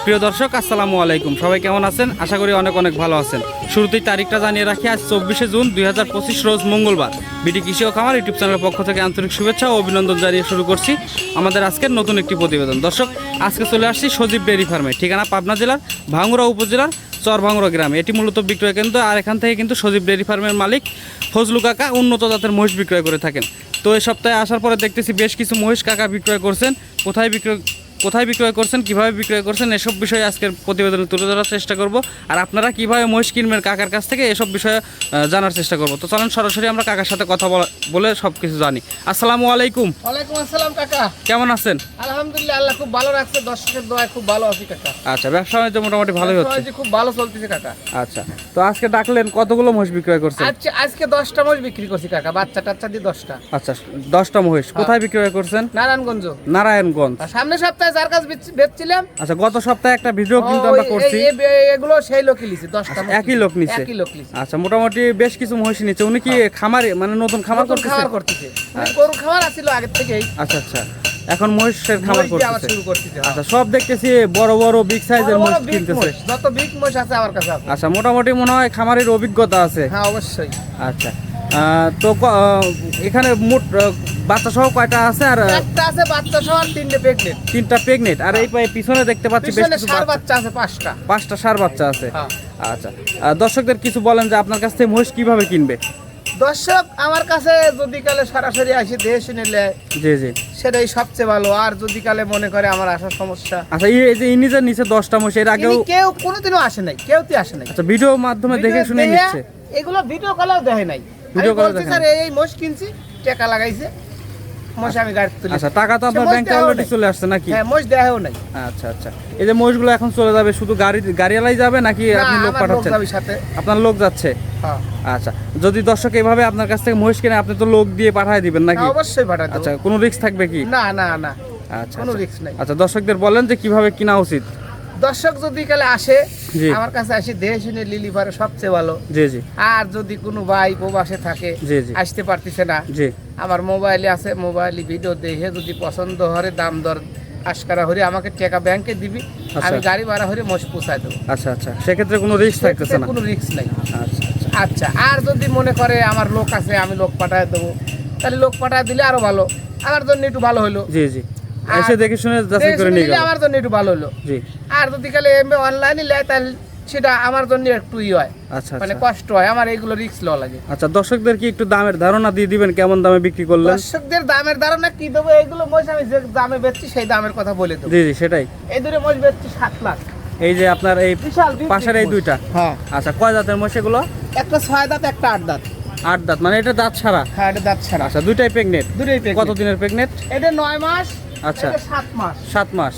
প্রিয় দর্শক আসসালামু আলাইকুম, সবাই কেমন আছেন? আশা করি অনেক অনেক ভালো আছেন। শুরুতেই তারিখটা জানিয়ে রাখি, আজ 24শে জুন 2025 রোজ মঙ্গলবার। বিডি কৃষি ও খামার ইউটিউব চ্যানেলের পক্ষ থেকে আন্তরিক শুভেচ্ছা ও অভিনন্দন জানিয়ে শুরু করছি আমাদের আজকের নতুন একটি প্রতিবেদন। দর্শক, আজকে চলে আসছি সজীব ডেয়ারি ফার্মে, ঠিকানা পাবনা জেলার ভাঙ্গুড়া উপজেলার চরভাঙ্গুড়া গ্রামে। এটি মূলত বিক্রয় কেন্দ্র, আর এখান থেকে কিন্তু সজীব ডেয়ারি ফার্মের মালিক ফজলু কাকা উন্নত জাতের মহিষ বিক্রয় করে থাকেন। তো এই সপ্তাহে আসার পরে দেখতেছি বেশ কিছু মহিষ কাকা বিক্রয় করছেন। কোথায় বিক্রয় করছেন, কীভাবে বিক্রয় করছেন, এসব বিষয়ে আজকের প্রতিবেদনে তুলে ধরার চেষ্টা করব। আর আপনারা কীভাবে মহিষ কিনবেন কাকার কাছ থেকে, এসব বিষয়ে জানার চেষ্টা করব। তো চলেন সরাসরি আমরা কাকার সাথে কথা বলে সব কিছু জানি। আসসালামু আলাইকুম। ওয়ালাইকুম আসসালাম কাকা, কেমন আছেন? আলহামদুলিল্লাহ, আল্লাহ খুব ভালো রাখছে, দর্শকের দোয়ায় খুব ভালো আছি কাকা। আচ্ছা, ব্যবসা বাণিজ্য মোটামুটি ভালোই হচ্ছে? খুব ভালো চলতেছে কাকা। আচ্ছা, তো আজকে ডাকলেন, কতগুলো মহিষ বিক্রয় করছেন? আজকে 10টা মহিষ বিক্রি করছি কাকা, বাচ্চা টাচ্চা দিয়ে 10টা। আচ্ছা, 10টা মহিষ কোথায় বিক্রয় করছেন? নারায়ণগঞ্জ। নারায়ণগঞ্জ। সামনের সপ্তাহে যার কাছে বেচছিলাম। আচ্ছা, গত সপ্তাহে একটা ভিডিও কিন্তু আমরা করছি, এগুলো সেই লোকই লিছে 10টা। একই লোক নিছে? আচ্ছা, মোটামুটি বেশ কিছু মহিষ নিচ্ছে। উনি কি খামারে, মানে নতুন খামার করতেছে? গরু খামার আছিল আগে থেকেই। আচ্ছা আচ্ছা, এখন মহিষের খামার করতেছে। শুরু করতেছে। আচ্ছা, সব দেখতেছি বড় বড় বিগ সাইজের মহিষ কিনতেছে। যত বিগ মহিষ আছে আমার কাছে আছে। আচ্ছা, মোটামুটি মনে হয় খামারের অভিজ্ঞতা আছে। হ্যাঁ, অবশ্যই। আচ্ছা, তো এখানে মোট বাচ্চা সহ কয়টা আছে? আর একটা আছে বাচ্চা সহ, আর তিনটা প্রেগনেন্ট। আর এই পিছনে দেখতে পাচ্ছি বেশ কিছু ষাঁড় বাচ্চা আছে, পাঁচটা ষাঁড় বাচ্চা আছে। হ্যাঁ। আচ্ছা, দর্শকদের কিছু বলেন যে আপনার কাছ থেকে মহিষ কিভাবে কিনবে? দর্শক আমার কাছে যদি কালে সরাসরি আসে দেহে শুনে নেয়, জি জি, সেটাই সবচেয়ে ভালো। আর যদি কালে মনে করে আমার আসার সমস্যা। আচ্ছা, এই যে নিজের নিচে 10টা মহিষ, এর আগেও কেউ কোনোদিনও আসে নাই, কেউই আসে নাই। আচ্ছা, ভিডিও মাধ্যমে দেখে শুনে নিচ্ছে? এগুলো ভিডিও কলেও দেখে নাই। ভিডিও কলে দেখে স্যার এই মোষ কিনছি, টাকা লাগাইছে, মোষ আমি গাড়ি তুলি। আচ্ছা, টাকা তো আপনার ব্যাংকে অলরেডি চলে আসছে নাকি? হ্যাঁ, মোষ দেখাও নাই। আচ্ছা আচ্ছা, এই যে মহিষগুলো এখন চলে যাবে, শুধু গাড়িওয়ালাই যাবে নাকি আপনি লোক পাঠাচ্ছেন? আপনার লোক যাচ্ছে? হ্যাঁ। আচ্ছা, যদি দর্শক এইভাবে আপনার কাছ থেকে মহিষ কিনে, আপনি তো লোক দিয়ে পাঠিয়ে দিবেন নাকি? অবশ্যই পাঠাই দেব। আচ্ছা, কোনো রিস্ক থাকবে কি? না না না, আচ্ছা, কোনো রিস্ক নাই। আচ্ছা, দর্শকদের বলেন যে কিভাবে কিনা উচিত। দর্শক যদি কালে আসে, জি, আমার কাছে আসে দেহে শুনে লিলি পারে সবচেয়ে ভালো। জি জি। আর যদি কোনো ভাই প্রবাসে থাকে, জি জি, আসতে পারতেছে না, জি, আমার মোবাইলে আছে, মোবাইলে ভিডিও দেখে যদি পছন্দ হরে, দাম দর আশকারা হরে আমাকে টাকা ব্যাংকে দিবি, আমি গাড়ি ভাড়া হরে মোষ পৌঁছায় দেবো। আচ্ছা আচ্ছা, সেক্ষেত্রে কোনো রিস্ক থাকতেছে না? কোনো রিস্ক নাই। আচ্ছা আচ্ছা, আচ্ছা, আর যদি মনে করে আমার লোক আছে, আমি লোক পাঠায় দেবো, তাহলে লোক পাঠায় দিলে আরো ভালো, আমার জন্য একটু ভালো হলো। জি জি, এসে দেখে শুনে যাচাই করে নিয়ে গেল, আমার জন্য একটু ভালো হলো। জি। আর যদি কালে অনলাইনে লেয়, তাহলে সেটা আমার জন্য একটু হয়, আচ্ছা, মানে কষ্ট হয়, আমার এইগুলো রিস্ক লওয়া লাগে। আচ্ছা, দর্শকদের কি একটু দামের ধারণা দিয়ে দিবেন, কেমন দামে বিক্রি করলেন? দর্শকদের দামের ধারণা কি দেবো? এইগুলো মোষ আমি যে দামে বেচছি সেই দামের কথা বলে দেবো। জি জি, সেটাই। এই দুটো মোষ বেচছি 7 লাখ। এই যে আপনার এই পাশের এই দুইটা? হ্যাঁ। আচ্ছা, কয় দাঁতের মহিষ এগুলো? একটা 6 দাঁত, একটা 8 দাঁত। 8 দাঁত, মানে এটা দাঁত ছাড়া? হ্যাঁ, এটা দাঁত ছাড়া। আচ্ছা, দুইটাই প্রেগনেন্ট? দুটোই প্রেগনেন্ট। কত দিনের প্রেগনেন্ট? এটা 9 মাস। আচ্ছা, এটা 7 মাস। 7 মাস।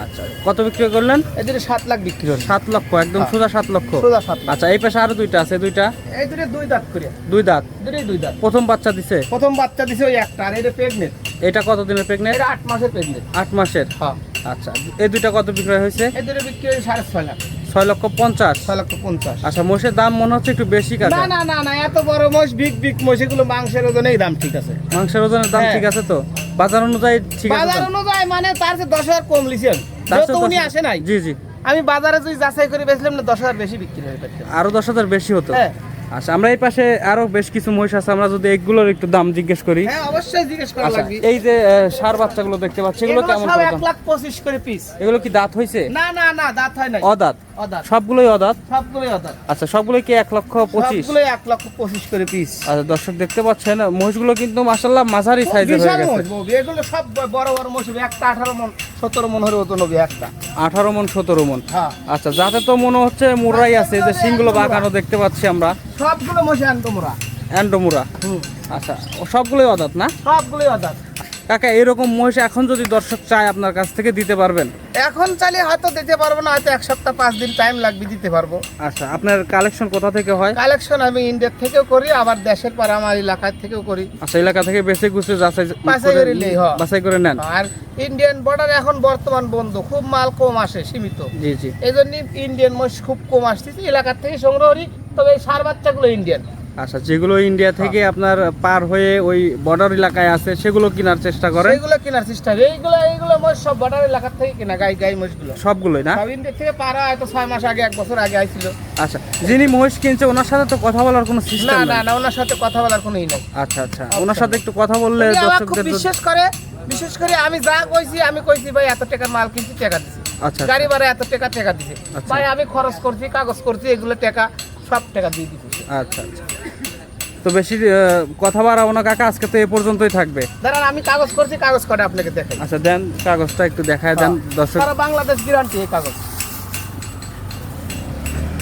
আচ্ছা, কত বিক্রি করলেন? এদের 7 লাখ বিক্রি হলো। 7 লক্ষ, একদম সোজা 7 লক্ষ? সোজা 7 লাখ। আচ্ছা, এই পাশে আরো দুইটা আছে, দুইটা? এই দুটো 2 দাঁত করে। 2 দাঁত? দুটোই 2 দাঁত। প্রথম বাচ্চা দিছে? প্রথম বাচ্চা দিছে ওই একটা, আর এটা প্রেগনেন্ট। এটা কত দিনের প্রেগনেন্ট? এটা 8 মাসের প্রেগনেন্ট। 8 মাসের? হ্যাঁ। আচ্ছা, এই দুইটা কত বিক্রয় হয়েছে? এই দুটো বিক্রি হয়েছে 6.5 লাখ। 6 লক্ষ 50? 6 লক্ষ 50। আচ্ছা, মোষের দাম মনে হচ্ছে একটু বেশি কাটে? না না না না, এত বড় মোষ, বিগ মোষ, এগুলো মাংসের ওজনেই দাম ঠিক আছে। মাংসের ওজনের দাম হ্যাঁ। ঠিক আছে তো? বাজার অনুযায়ী ঠিক আছে? বাজার অনুযায়ী মানে তার চেয়ে 10,000 কম লিছেন, যেহেতু উনি আসে নাই। জি জি, আমি বাজারে যদি যাচাই করে বেচলাম না, 10,000 বেশি বিক্রি হয়ে যাচ্ছে। আরো 10,000 বেশি হতো? হ্যাঁ। আচ্ছা, আমরা এই পাশে আরো বেশ কিছু মহিষ আছে, আমরা যদি এগুলোর একটু দাম জিজ্ঞেস করি। হ্যাঁ, অবশ্যই জিজ্ঞেস করা আচ্ছা, লাগবে। এই যে ষাঁড় বাচ্চাগুলো দেখতে পাচ্ছি, এগুলো কেমন সব করে 1 লাখ 25 করে পিস। এগুলো কি দাঁত হইছে? না না না, দাঁত হয় নাই। অদাঁত? অদাঁত। সবগুলোই অদাঁত? সবগুলোই অদাঁত। আচ্ছা, সবগুলোই কি 1 লক্ষ 25? সবগুলোই 1 লক্ষ 25 করে পিস। আচ্ছা, দর্শক দেখতে পাচ্ছেন মহিষগুলো কিন্তু মাশাআল্লাহ মাঝারি সাইজের হয়ে গেছে। এগুলো সব বড় বড় মোষ, একটা 18 মণ 17 মণ হরে ওজন হবে একটা। 18 মণ 17 মণ? হ্যাঁ। আচ্ছা, যাতে তো মনে হচ্ছে মুরাই আছে, যে সিংগুলো বাঁকানো দেখতে পাচ্ছি আমরা। সবগুলো মোষ আনতোমরা। অ্যান্ডোমুরা? আচ্ছা, সবগুলোই অদাঁত না? সবগুলোই অদাঁত। কাকা, এরকম মহিষ এখন যদি দর্শক চায় আপনার কাছ থেকে দিতে পারবেন? এখন চাইলে হয়তো দিতে পারবো না, হয়তো 1 সপ্তাহ 5 দিন টাইম লাগবে, দিতে পারবো। আচ্ছা, আপনার কালেকশন কোথা থেকে হয়? কালেকশন আমি ইন্ডিয়া থেকেও করি, আবার দেশের পর আমার এলাকা থেকেও করি। আচ্ছা, এলাকা থেকে বেশি গুছে বাছাই করে নেন? আর ইন্ডিয়ান বর্ডার এখন বর্তমান বন্ধ, খুব মাল কম আসে, সীমিত। জি জি, এই জন্য ইন্ডিয়ান মোষ খুব কম আসতেছে, এলাকার থেকে সংগ্রহ করি। তবে এই ষাঁড় বাচ্চাগুলো ইন্ডিয়ান। আচ্ছা, যেগুলো ইন্ডিয়া থেকে আপনার পার হয়ে ওই বর্ডার এলাকায় আছে সেগুলো কেনার চেষ্টা করেন? এইগুলো কেনার চেষ্টা, এইগুলো মোষ সব বর্ডার এলাকার থেকে কেনা, গাই মোষগুলো সবগুলোই না? সব ইন্ডিয়া থেকে পারা হয়তো 6 মাস আগে 1 বছর আগে আইছিল। আচ্ছা, যিনি মহিষ কিনছে ওনার সাথে তো কথা বলার কোনো সিস্টেম না নাই? না, ওনার সাথে কথা বলার কোনো ই নাই। আচ্ছা আচ্ছা, ওনার সাথে একটু কথা বললে উনি আমাকে খুব দর্শকদের বিশেষ করে আমি যা কইছি, আমি কইছি ভাই এত টাকার মাল কিনছি, টাকা দিছি, আচ্ছা গাড়ি ভাড়া এত টাকা দিছে, আচ্ছা। ভাই আমি খরচ করছি, কাগজ করছি, এগুলো টাকা সব টাকা দিয়ে দিতেছি। আচ্ছা আচ্ছা, তো বেশি কথা বাড়াবো না কাকা, আজকে তো এ পর্যন্তই থাকবে। দাঁড়ান, আমি কাগজ করছি, কাগজ করে আপনাকে দেখাই। আচ্ছা দেন, কাগজটা একটু দেখায় দেন দর্শক। সারা বাংলাদেশ গ্যারান্টি এই কাগজ।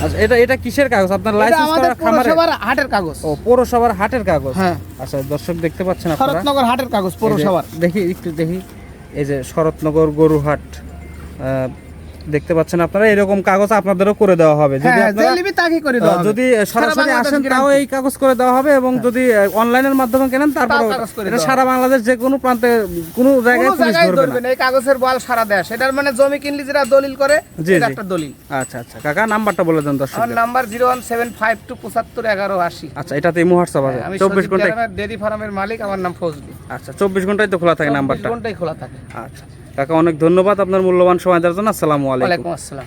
আচ্ছা, এটা কিসের কাগজ? আপনার এটা লাইসেন্স আমাদের করা খামারে? পৌরসভার হাটের কাগজ। ও, পৌরসভার হাটের কাগজ। হ্যাঁ। আচ্ছা, দর্শক দেখতে পাচ্ছেন আপনারা, শরৎনগর হাটের কাগজ পৌরসভার। এই যে দেখি একটু দেখি, এই যে শরৎনগর গরুহাট দেখতে পাচ্ছেন আপনারা, এরকম কাগজ আপনাদেরও করে দেওয়া হবে। যদি হ্যাঁ, আপনারা যে নিবি তাকে করে দেওয়া হবে। যদি সারা সরাসরি বাংলাদেশ আসেন তাও guarantee। এই কাগজ করে দেওয়া হবে, এবং যদি অনলাইনের মাধ্যমে কেনেন তারপরে কাগজ করে এটা দেওয়া সারা বাংলাদেশ যে কোনো প্রান্তে কোনো জায়গায় কোনো পুলিশ জায়গায় ধরবে ধরবে না। না, এই কাগজের বল সারা দেশ। এটার মানে জমি কিনলে যেটা দলিল করে, জি, এটা জি। একটা দলিল। আচ্ছা আচ্ছা কাকা, নাম্বারটা বলে দেন আমার দর্শকদের। নাম্বার 01752751180। আচ্ছা, এটাতে হোয়াটসঅ্যাপ আছে? আমি 24 ঘন্টায়? ডেয়ারি ফার্মের মালিক, আমার নাম ফজলি। আচ্ছা, 24 ঘন্টায় তো খোলা থাকে 24 নাম্বারটা? ঘন্টাই খোলা থাকে। আচ্ছা কাকা, অনেক ধন্যবাদ আপনার মূল্যবান সময় দেওয়ার জন্য। আসসালামু আলাইকুম। ওয়ালাইকুম আসসালাম।